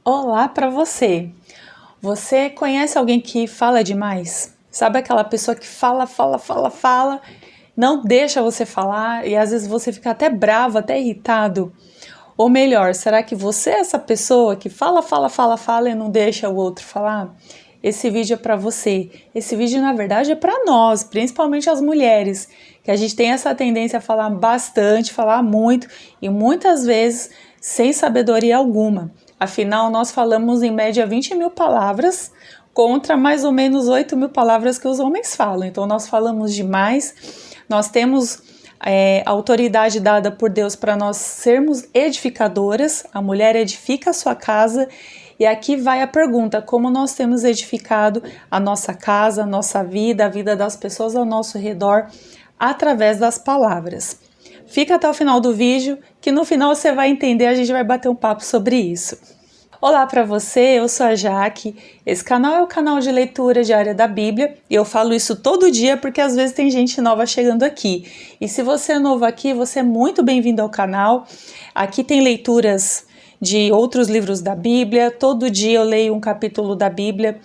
Olá para você! Você conhece alguém que fala demais? Sabe aquela pessoa que fala, não deixa você falar e às vezes você fica até bravo, até irritado? Ou melhor, será que você é essa pessoa que fala e não deixa o outro falar? Esse vídeo é para você. Esse vídeo, na verdade, é para nós, principalmente as mulheres, que a gente tem essa tendência a falar bastante, falar muito e muitas vezes sem sabedoria alguma. Afinal, nós falamos em média 20.000 palavras contra mais ou menos 8.000 palavras que os homens falam. Então, nós falamos demais, nós temos a autoridade dada por Deus para nós sermos edificadoras. A mulher edifica a sua casa. E aqui vai a pergunta: como nós temos edificado a nossa casa, a nossa vida, a vida das pessoas ao nosso redor através das palavras? Fica até o final do vídeo, que no final você vai entender, a gente vai bater um papo sobre isso. Olá para você, eu sou a Jaque. Esse canal é o canal de leitura diária da Bíblia e eu falo isso todo dia porque às vezes tem gente nova chegando aqui. E se você é novo aqui, você é muito bem-vindo ao canal. Aqui tem leituras de outros livros da Bíblia. Todo dia eu leio um capítulo da Bíblia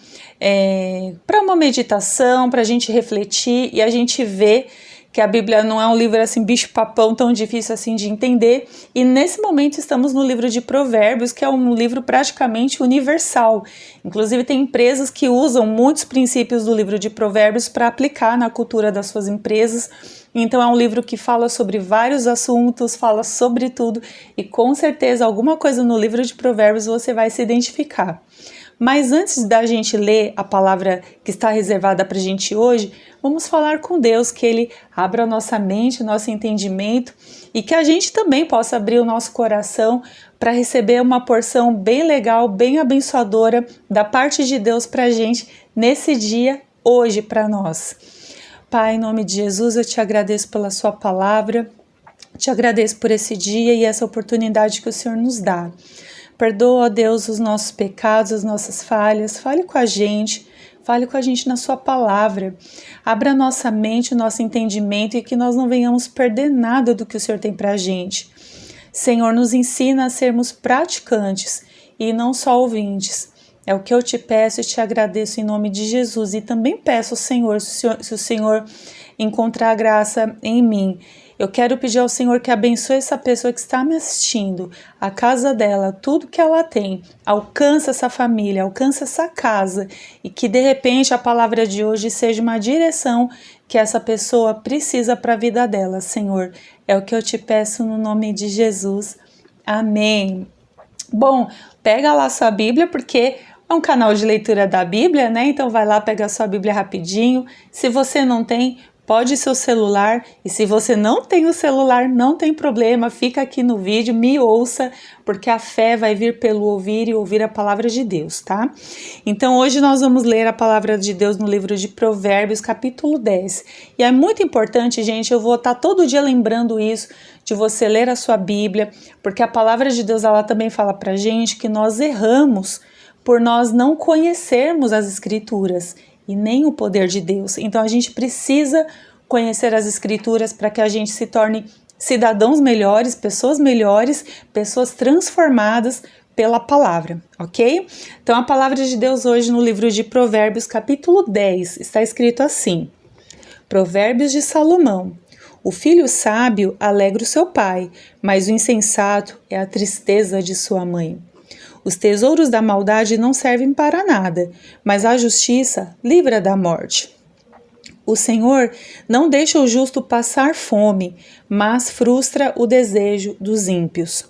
para uma meditação, para a gente refletir e a gente ver que a Bíblia não é um livro assim bicho-papão tão difícil assim de entender, e nesse momento estamos no livro de Provérbios, que é um livro praticamente universal. Inclusive tem empresas que usam muitos princípios do livro de Provérbios para aplicar na cultura das suas empresas. Então é um livro que fala sobre vários assuntos, fala sobre tudo, e com certeza alguma coisa no livro de Provérbios você vai se identificar. Mas antes da gente ler a palavra que está reservada para a gente hoje, vamos falar com Deus, que Ele abra a nossa mente, nosso entendimento e que a gente também possa abrir o nosso coração para receber uma porção bem legal, bem abençoadora da parte de Deus para a gente nesse dia, hoje para nós. Pai, em nome de Jesus, eu te agradeço pela sua palavra, te agradeço por esse dia e essa oportunidade que o Senhor nos dá. Perdoa, ó Deus, os nossos pecados, as nossas falhas. Fale com a gente na sua palavra. Abra nossa mente, o nosso entendimento e que nós não venhamos perder nada do que o Senhor tem para a gente. Senhor, nos ensina a sermos praticantes e não só ouvintes. É o que eu te peço e te agradeço em nome de Jesus. E também peço ao Senhor, se o Senhor encontrar graça em mim, eu quero pedir ao Senhor que abençoe essa pessoa que está me assistindo, a casa dela, tudo que ela tem, alcança essa família, alcança essa casa e que de repente a palavra de hoje seja uma direção que essa pessoa precisa para a vida dela, Senhor. É o que eu te peço no nome de Jesus. Amém. Bom, pega lá sua Bíblia porque é um canal de leitura da Bíblia, né? Então vai lá pegar sua Bíblia rapidinho. Se você não tem, pode ser o celular, e se você não tem o celular, não tem problema, fica aqui no vídeo, me ouça, porque a fé vai vir pelo ouvir e ouvir a palavra de Deus, tá? Então hoje nós vamos ler a palavra de Deus no livro de Provérbios, capítulo 10. E é muito importante, gente, eu vou estar todo dia lembrando isso, de você ler a sua Bíblia, porque a palavra de Deus, ela também fala pra gente que nós erramos por nós não conhecermos as Escrituras e nem o poder de Deus. Então a gente precisa conhecer as Escrituras para que a gente se torne cidadãos melhores, pessoas transformadas pela palavra, ok? Então a palavra de Deus hoje no livro de Provérbios, capítulo 10, está escrito assim: Provérbios de Salomão. O filho sábio alegra o seu pai, mas o insensato é a tristeza de sua mãe. Os tesouros da maldade não servem para nada, mas a justiça livra da morte. O Senhor não deixa o justo passar fome, mas frustra o desejo dos ímpios.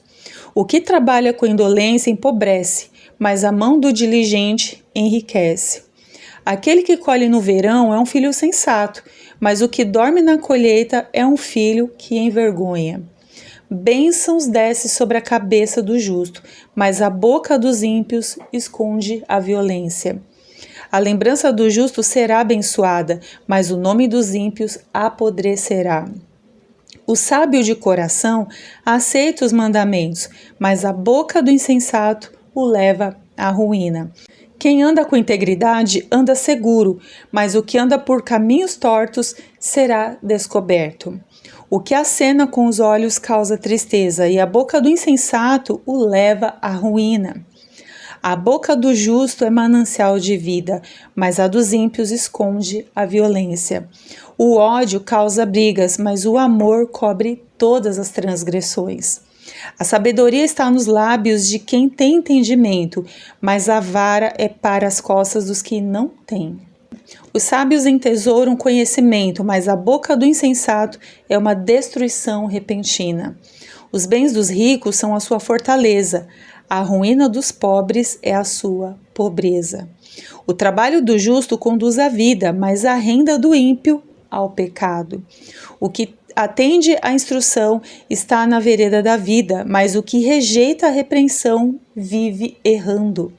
O que trabalha com indolência empobrece, mas a mão do diligente enriquece. Aquele que colhe no verão é um filho sensato, mas o que dorme na colheita é um filho que envergonha. Bênçãos desce sobre a cabeça do justo, mas a boca dos ímpios esconde a violência. A lembrança do justo será abençoada, mas o nome dos ímpios apodrecerá. O sábio de coração aceita os mandamentos, mas a boca do insensato o leva à ruína. Quem anda com integridade anda seguro, mas o que anda por caminhos tortos será descoberto. O que acena com os olhos causa tristeza, e a boca do insensato o leva à ruína. A boca do justo é manancial de vida, mas a dos ímpios esconde a violência. O ódio causa brigas, mas o amor cobre todas as transgressões. A sabedoria está nos lábios de quem tem entendimento, mas a vara é para as costas dos que não têm. Os sábios entesouram conhecimento, mas a boca do insensato é uma destruição repentina. Os bens dos ricos são a sua fortaleza, a ruína dos pobres é a sua pobreza. O trabalho do justo conduz à vida, mas a renda do ímpio ao pecado. O que atende à instrução está na vereda da vida, mas o que rejeita a repreensão vive errando.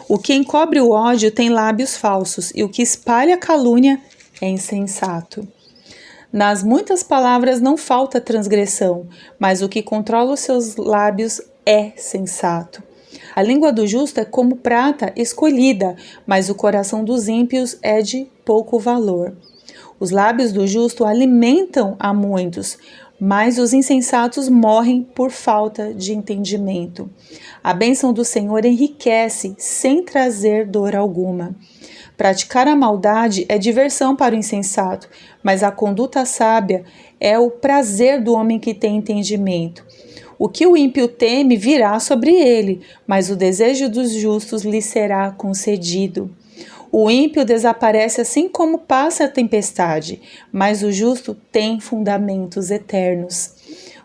O que encobre o ódio tem lábios falsos, e o que espalha a calúnia é insensato. Nas muitas palavras não falta transgressão, mas o que controla os seus lábios é sensato. A língua do justo é como prata escolhida, mas o coração dos ímpios é de pouco valor. Os lábios do justo alimentam a muitos, mas os insensatos morrem por falta de entendimento. A bênção do Senhor enriquece sem trazer dor alguma. Praticar a maldade é diversão para o insensato, mas a conduta sábia é o prazer do homem que tem entendimento. O que o ímpio teme virá sobre ele, mas o desejo dos justos lhe será concedido. O ímpio desaparece assim como passa a tempestade, mas o justo tem fundamentos eternos.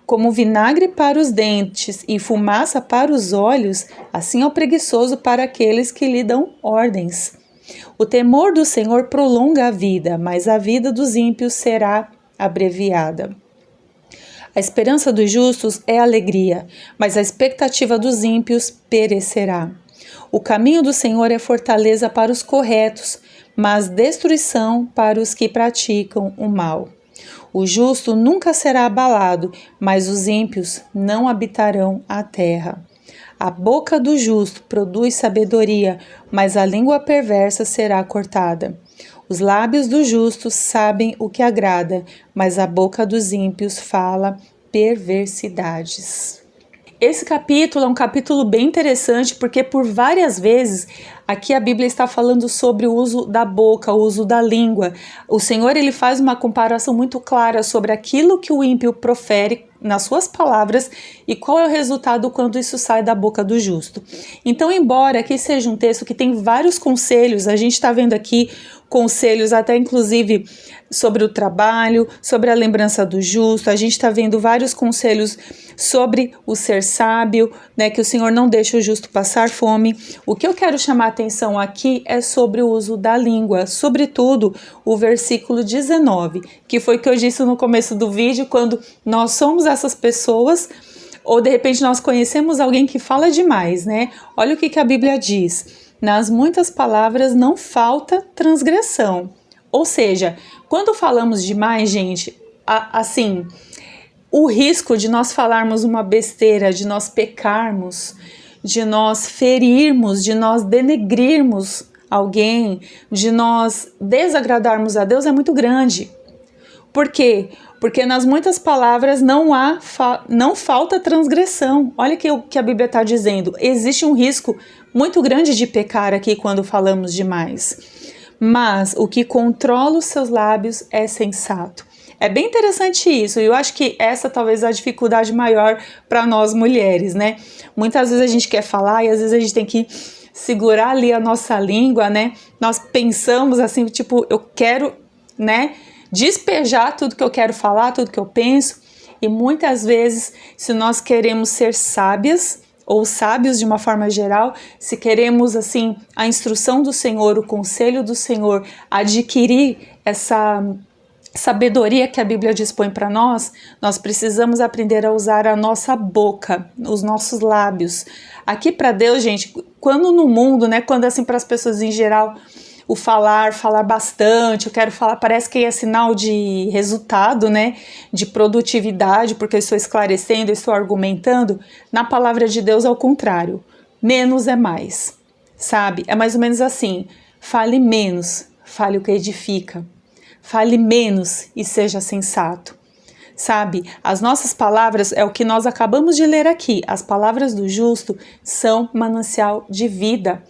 Como vinagre para os dentes e fumaça para os olhos, assim é o preguiçoso para aqueles que lhe dão ordens. O temor do Senhor prolonga a vida, mas a vida dos ímpios será abreviada. A esperança dos justos é alegria, mas a expectativa dos ímpios perecerá. O caminho do Senhor é fortaleza para os corretos, mas destruição para os que praticam o mal. O justo nunca será abalado, mas os ímpios não habitarão a terra. A boca do justo produz sabedoria, mas a língua perversa será cortada. Os lábios do justo sabem o que agrada, mas a boca dos ímpios fala perversidades. Esse capítulo é um capítulo bem interessante porque por várias vezes aqui a Bíblia está falando sobre o uso da boca, o uso da língua. O Senhor ele faz uma comparação muito clara sobre aquilo que o ímpio profere nas suas palavras e qual é o resultado quando isso sai da boca do justo. Então, embora aqui seja um texto que tem vários conselhos, a gente está vendo aqui conselhos até inclusive sobre o trabalho, sobre a lembrança do justo, a gente está vendo vários conselhos sobre o ser sábio, né, que o Senhor não deixa o justo passar fome. O que eu quero chamar a atenção aqui é sobre o uso da língua, sobretudo o versículo 19, que foi o que eu disse no começo do vídeo, quando nós somos essas pessoas, ou de repente nós conhecemos alguém que fala demais, né? Olha o que a Bíblia diz. Nas muitas palavras não falta transgressão. Ou seja, quando falamos demais, gente, assim, o risco de nós falarmos uma besteira, de nós pecarmos, de nós ferirmos, de nós denegrirmos alguém, de nós desagradarmos a Deus é muito grande. Por quê? Porque nas muitas palavras não falta transgressão. Olha o que a Bíblia está dizendo. Existe um risco muito grande de pecar aqui quando falamos demais. Mas o que controla os seus lábios é sensato. É bem interessante isso, e eu acho que essa talvez é a dificuldade maior para nós mulheres, né? Muitas vezes a gente quer falar e às vezes a gente tem que segurar ali a nossa língua, né? Nós pensamos assim, tipo, eu quero, né, despejar tudo que eu quero falar, tudo que eu penso, e muitas vezes, se nós queremos ser sábias, ou sábios de uma forma geral, se queremos assim a instrução do Senhor, o conselho do Senhor, adquirir essa sabedoria que a Bíblia dispõe para nós, nós precisamos aprender a usar a nossa boca, os nossos lábios. Aqui para Deus, gente, quando no mundo, né, quando assim para as pessoas em geral, o falar bastante, eu quero falar, parece que é sinal de resultado, né, de produtividade, porque eu estou esclarecendo, eu estou argumentando. Na palavra de Deus é o contrário, menos é mais, sabe? É mais ou menos assim, fale menos, fale o que edifica, fale menos e seja sensato. sabe? As nossas palavras é o que nós acabamos de ler aqui. As palavras do justo são manancial de vida.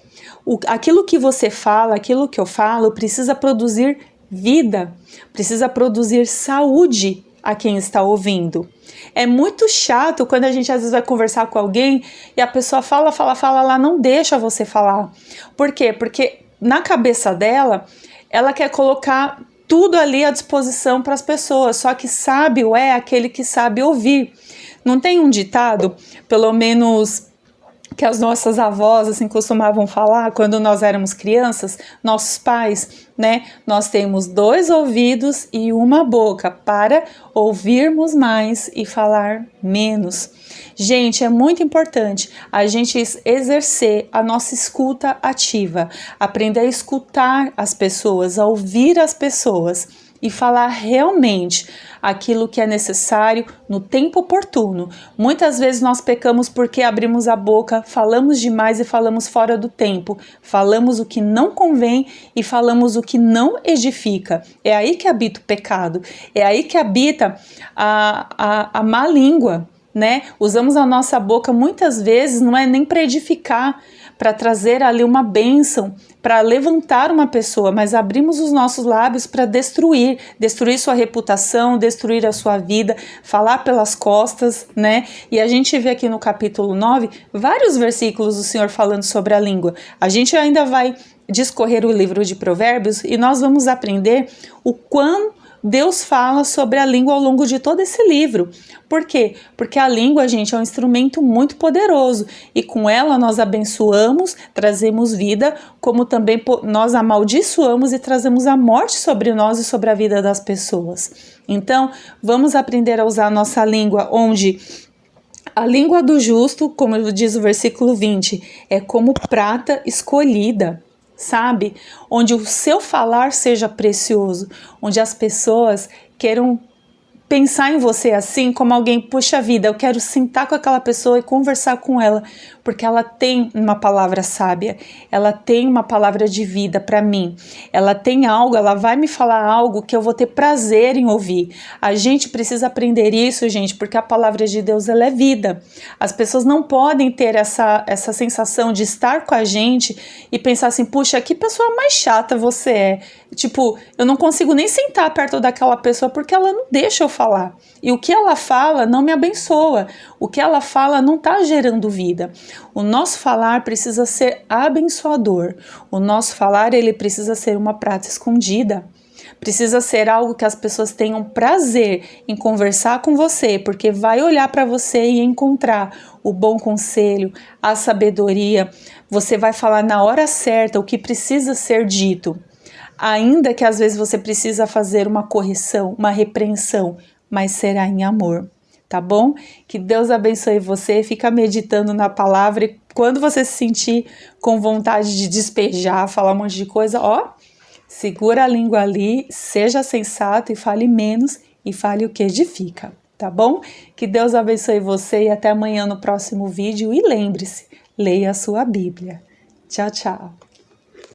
Aquilo que você fala, aquilo que eu falo, precisa produzir vida, precisa produzir saúde a quem está ouvindo. É muito chato quando a gente às vezes vai conversar com alguém e a pessoa fala, ela não deixa você falar. Por quê? Porque na cabeça dela, ela quer colocar tudo ali à disposição para as pessoas, só que sábio é aquele que sabe ouvir. Não tem um ditado, pelo menos que as nossas avós assim costumavam falar quando nós éramos crianças, nossos pais, né? Nós temos 2 ouvidos e uma boca para ouvirmos mais e falar menos. Gente, é muito importante a gente exercer a nossa escuta ativa, aprender a escutar as pessoas, a ouvir as pessoas e falar realmente aquilo que é necessário no tempo oportuno. Muitas vezes nós pecamos porque abrimos a boca, falamos demais e falamos fora do tempo. Falamos o que não convém e falamos o que não edifica. É aí que habita o pecado. É aí que habita a má língua, né? Usamos a nossa boca muitas vezes, não é nem para edificar, para trazer ali uma bênção, para levantar uma pessoa, mas abrimos os nossos lábios para destruir sua reputação, destruir a sua vida, falar pelas costas, né? E a gente vê aqui no capítulo 9 vários versículos do Senhor falando sobre a língua. A gente ainda vai discorrer o livro de Provérbios e nós vamos aprender o quão Deus fala sobre a língua ao longo de todo esse livro. Por quê? Porque a língua, gente, é um instrumento muito poderoso e com ela nós abençoamos, trazemos vida, como também nós amaldiçoamos e trazemos a morte sobre nós e sobre a vida das pessoas. Então, vamos aprender a usar a nossa língua, onde a língua do justo, como diz o versículo 20, é como prata escolhida, sabe? Onde o seu falar seja precioso, onde as pessoas queiram pensar em você assim, como alguém, puxa vida, eu quero sentar com aquela pessoa e conversar com ela, porque ela tem uma palavra sábia, ela tem uma palavra de vida para mim, ela tem algo, ela vai me falar algo que eu vou ter prazer em ouvir. A gente precisa aprender isso, gente, porque a palavra de Deus, ela é vida. As pessoas não podem ter essa sensação de estar com a gente e pensar assim, puxa, que pessoa mais chata você é. Tipo, eu não consigo nem sentar perto daquela pessoa porque ela não deixa eu falar. E o que ela fala não me abençoa. O que ela fala não está gerando vida. O nosso falar precisa ser abençoador. O nosso falar, ele precisa ser uma prata escondida. Precisa ser algo que as pessoas tenham prazer em conversar com você, porque vai olhar para você e encontrar o bom conselho, a sabedoria. Você vai falar na hora certa o que precisa ser dito. Ainda que às vezes você precisa fazer uma correção, uma repreensão, mas será em amor, tá bom? Que Deus abençoe você, fica meditando na palavra e quando você se sentir com vontade de despejar, falar um monte de coisa, ó, segura a língua ali, seja sensato e fale menos e fale o que edifica, tá bom? Que Deus abençoe você e até amanhã no próximo vídeo e lembre-se, leia a sua Bíblia. Tchau, tchau.